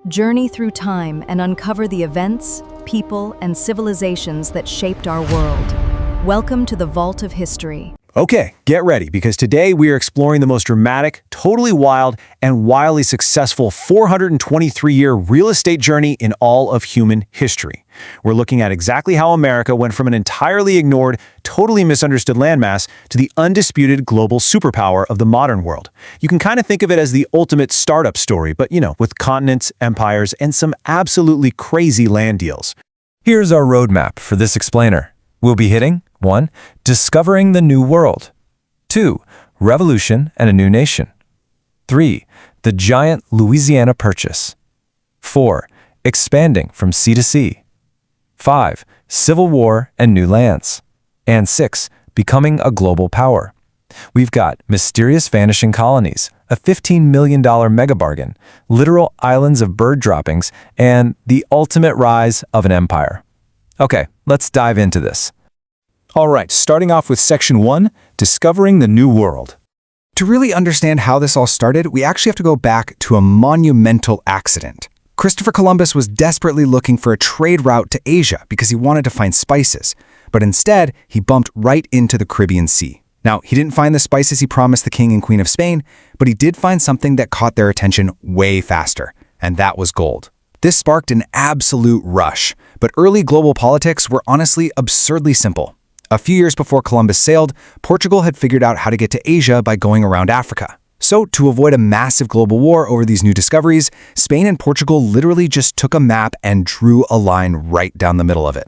journey through time and uncover the events, people, and civilizations that shaped our world. Welcome to the Vault of History. Okay, get ready, because today we are exploring the most dramatic, totally wild, and wildly successful 423-year real estate journey in all of human history. We're looking at exactly how America went from an entirely ignored, totally misunderstood landmass to the undisputed global superpower of the modern world. You can kind of think of it as the ultimate startup story, but with continents, empires, and some absolutely crazy land deals. Here's our roadmap for this explainer. We'll be hitting 1. Discovering the New World. 2. Revolution and a New Nation. 3. The Giant Louisiana Purchase. 4. Expanding from sea to sea. 5. Civil War and New Lands. And 6. Becoming a global power. We've got mysterious vanishing colonies, a $15 million mega bargain, literal islands of bird droppings, and the ultimate rise of an empire. Okay, let's dive into this. All right, starting off with Section 1, Discovering the New World. To really understand how this all started, we actually have to go back to a monumental accident. Christopher Columbus was desperately looking for a trade route to Asia because he wanted to find spices, but instead, he bumped right into the Caribbean Sea. Now, he didn't find the spices he promised the King and Queen of Spain, but he did find something that caught their attention way faster, and that was gold. This sparked an absolute rush, but early global politics were honestly absurdly simple. A few years before Columbus sailed, Portugal had figured out how to get to Asia by going around Africa. So, to avoid a massive global war over these new discoveries, Spain and Portugal literally just took a map and drew a line right down the middle of it.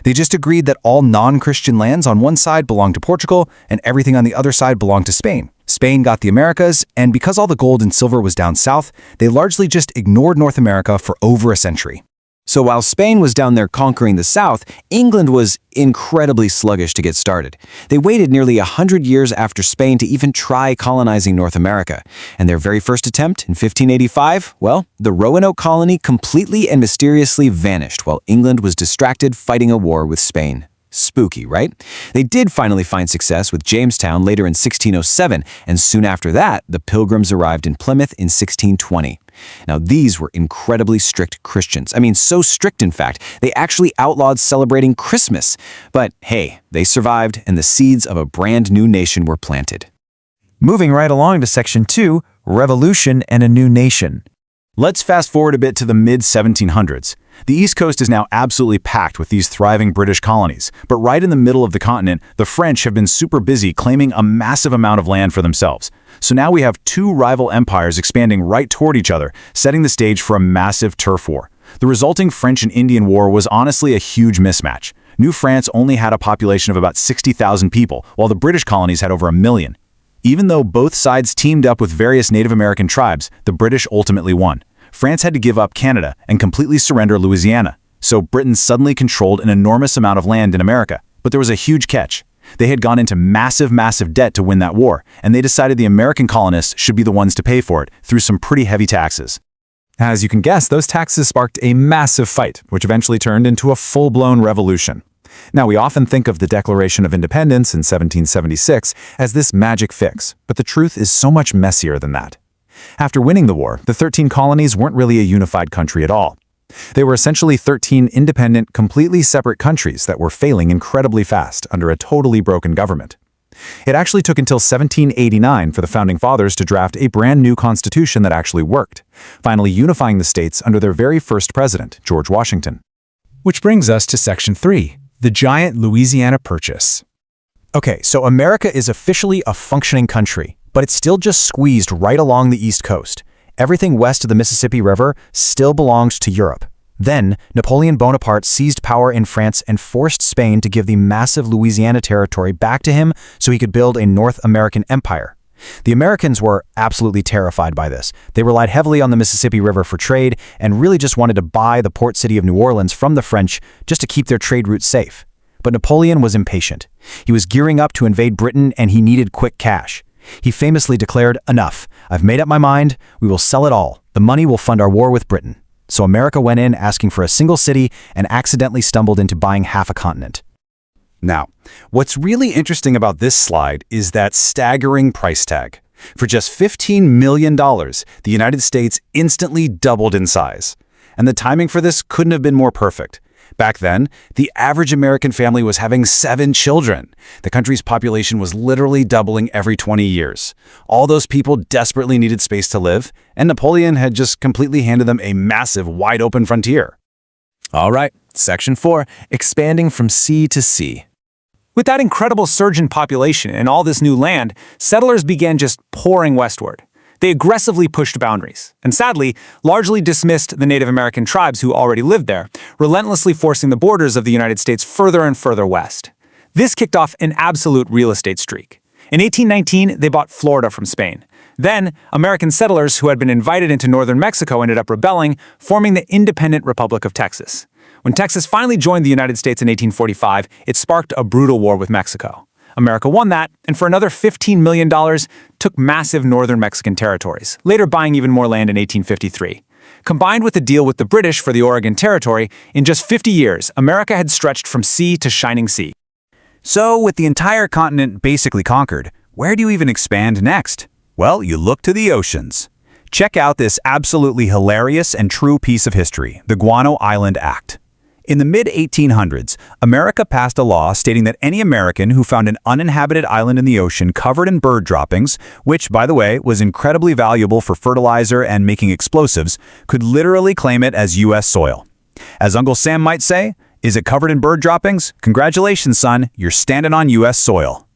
They just agreed that all non-Christian lands on one side belonged to Portugal and everything on the other side belonged to Spain. Spain got the Americas, and because all the gold and silver was down south, they largely just ignored North America for over a century. So while Spain was down there conquering the South, England was incredibly sluggish to get started. They waited nearly 100 years after Spain to even try colonizing North America. And their very first attempt in 1585, well, the Roanoke colony completely and mysteriously vanished while England was distracted fighting a war with Spain. Spooky, right? They did finally find success with Jamestown later in 1607, and soon after that, the Pilgrims arrived in Plymouth in 1620. Now, these were incredibly strict Christians. I mean, so strict, in fact, they actually outlawed celebrating Christmas. But hey, they survived, and the seeds of a brand new nation were planted. Moving right along to Section 2, Revolution and a New Nation. Let's fast forward a bit to the mid-1700s. The East Coast is now absolutely packed with these thriving British colonies, but right in the middle of the continent, the French have been super busy claiming a massive amount of land for themselves. So now we have two rival empires expanding right toward each other, setting the stage for a massive turf war. The resulting French and Indian War was honestly a huge mismatch. New France only had a population of about 60,000 people, while the British colonies had over 1 million. Even though both sides teamed up with various Native American tribes, the British ultimately won. France had to give up Canada and completely surrender Louisiana. So Britain suddenly controlled an enormous amount of land in America. But there was a huge catch. They had gone into massive debt to win that war, and they decided the American colonists should be the ones to pay for it through some pretty heavy taxes. As you can guess, those taxes sparked a massive fight, which eventually turned into a full-blown revolution. Now, we often think of the Declaration of Independence in 1776 as this magic fix, but the truth is so much messier than that. After winning the war, the 13 colonies weren't really a unified country at all. They were essentially 13 independent, completely separate countries that were failing incredibly fast under a totally broken government. It actually took until 1789 for the Founding Fathers to draft a brand new constitution that actually worked, finally unifying the states under their very first president, George Washington. Which brings us to Section 3, the Giant Louisiana Purchase. Okay, so America is officially a functioning country, but it's still just squeezed right along the East Coast. Everything west of the Mississippi River still belongs to Europe. Then, Napoleon Bonaparte seized power in France and forced Spain to give the massive Louisiana territory back to him so he could build a North American empire. The Americans were absolutely terrified by this. They relied heavily on the Mississippi River for trade and really just wanted to buy the port city of New Orleans from the French just to keep their trade routes safe. But Napoleon was impatient. He was gearing up to invade Britain and he needed quick cash. He famously declared, "Enough. I've made up my mind. We will sell it all. The money will fund our war with Britain." So America went in asking for a single city and accidentally stumbled into buying half a continent. Now, what's really interesting about this slide is that staggering price tag. For just $15 million, the United States instantly doubled in size. And the timing for this couldn't have been more perfect. Back then, the average American family was having 7 children. The country's population was literally doubling every 20 years. All those people desperately needed space to live, and Napoleon had just completely handed them a massive, wide-open frontier. All right, Section 4, expanding from sea to sea. With that incredible surge in population and all this new land, settlers began just pouring westward. They aggressively pushed boundaries, and sadly, largely dismissed the Native American tribes who already lived there, relentlessly forcing the borders of the United States further and further west. This kicked off an absolute real estate streak. In 1819, they bought Florida from Spain. Then, American settlers who had been invited into northern Mexico ended up rebelling, forming the independent Republic of Texas. When Texas finally joined the United States in 1845, it sparked a brutal war with Mexico. America won that, and for another $15 million, took massive northern Mexican territories, later buying even more land in 1853. Combined with the deal with the British for the Oregon Territory, in just 50 years, America had stretched from sea to shining sea. So, with the entire continent basically conquered, where do you even expand next? Well, you look to the oceans. Check out this absolutely hilarious and true piece of history, the Guano Island Act. In the mid-1800s, America passed a law stating that any American who found an uninhabited island in the ocean covered in bird droppings, which, by the way, was incredibly valuable for fertilizer and making explosives, could literally claim it as U.S. soil. As Uncle Sam might say, is it covered in bird droppings? Congratulations, son, you're standing on U.S. soil.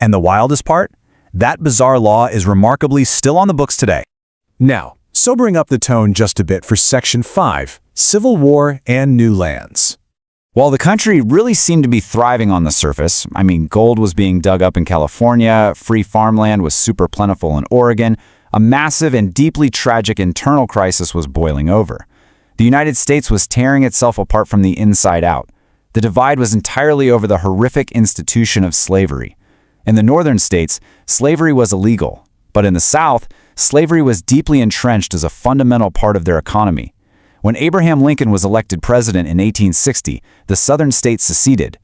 And the wildest part? That bizarre law is remarkably still on the books today. Now, sobering up the tone just a bit for Section 5, Civil War and New Lands. While the country really seemed to be thriving on the surface, gold was being dug up in California, free farmland was super plentiful in Oregon, a massive and deeply tragic internal crisis was boiling over. The United States was tearing itself apart from the inside out. The divide was entirely over the horrific institution of slavery. In the northern states, slavery was illegal, but in the South, slavery was deeply entrenched as a fundamental part of their economy. When Abraham Lincoln was elected president in 1860, the southern states seceded.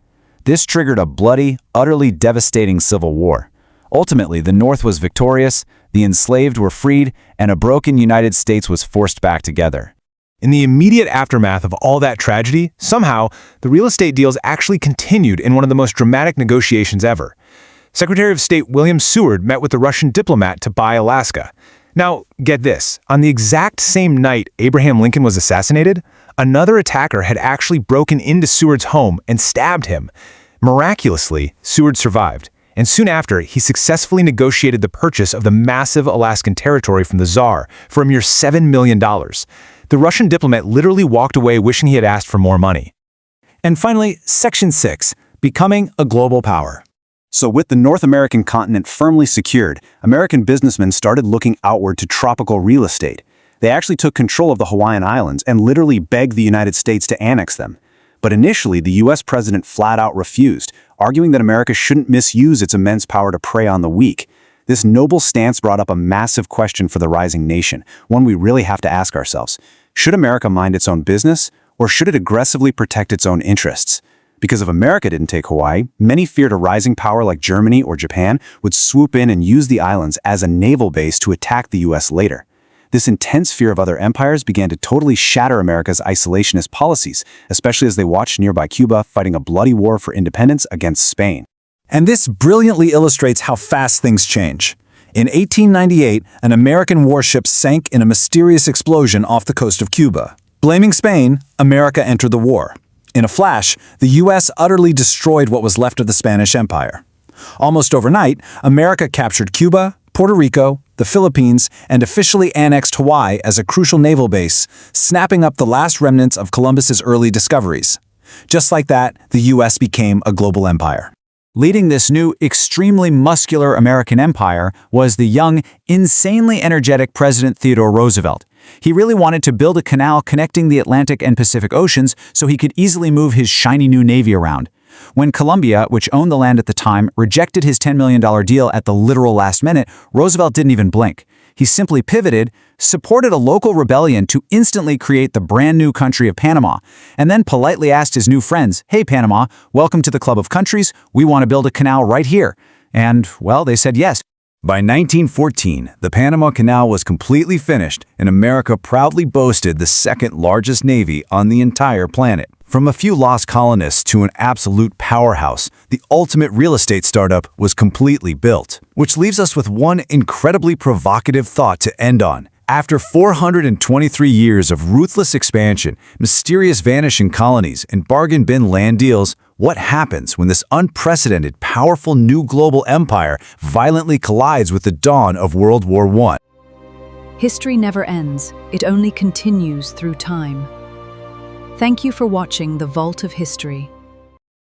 This triggered a bloody, utterly devastating civil war. Ultimately, the North was victorious, the enslaved were freed, and a broken United States was forced back together. In the immediate aftermath of all that tragedy, somehow, the real estate deals actually continued in one of the most dramatic negotiations ever. Secretary of State William Seward met with the Russian diplomat to buy Alaska. Now, get this, on the exact same night Abraham Lincoln was assassinated, another attacker had actually broken into Seward's home and stabbed him. Miraculously, Seward survived, and soon after, he successfully negotiated the purchase of the massive Alaskan territory from the Tsar for a mere $7 million. The Russian diplomat literally walked away wishing he had asked for more money. And finally, Section 6, becoming a global power. So with the North American continent firmly secured, American businessmen started looking outward to tropical real estate. They actually took control of the Hawaiian Islands and literally begged the United States to annex them. But initially, the U.S. president flat out refused, arguing that America shouldn't misuse its immense power to prey on the weak. This noble stance brought up a massive question for the rising nation, one we really have to ask ourselves. Should America mind its own business, or should it aggressively protect its own interests? Because if America didn't take Hawaii, many feared a rising power like Germany or Japan would swoop in and use the islands as a naval base to attack the U.S. later. This intense fear of other empires began to totally shatter America's isolationist policies, especially as they watched nearby Cuba fighting a bloody war for independence against Spain. And this brilliantly illustrates how fast things change. In 1898, an American warship sank in a mysterious explosion off the coast of Cuba. Blaming Spain, America entered the war. In a flash, the U.S. utterly destroyed what was left of the Spanish Empire. Almost overnight, America captured Cuba, Puerto Rico, the Philippines, and officially annexed Hawaii as a crucial naval base, snapping up the last remnants of Columbus's early discoveries. Just like that, the U.S. became a global empire. Leading this new, extremely muscular American empire was the young, insanely energetic President Theodore Roosevelt. He really wanted to build a canal connecting the Atlantic and Pacific Oceans so he could easily move his shiny new navy around. When Colombia, which owned the land at the time, rejected his $10 million deal at the literal last minute, Roosevelt didn't even blink. He simply pivoted, supported a local rebellion to instantly create the brand new country of Panama, and then politely asked his new friends, "Hey Panama, welcome to the club of countries, we want to build a canal right here." And, well, they said yes. By 1914, the Panama Canal was completely finished, and America proudly boasted the second largest navy on the entire planet. From a few lost colonists to an absolute powerhouse, the ultimate real estate startup was completely built. Which leaves us with one incredibly provocative thought to end on. After 423 years of ruthless expansion, mysterious vanishing colonies, and bargain bin land deals, what happens when this unprecedented, powerful new global empire violently collides with the dawn of World War I? History never ends, it only continues through time. Thank you for watching The Vault of History.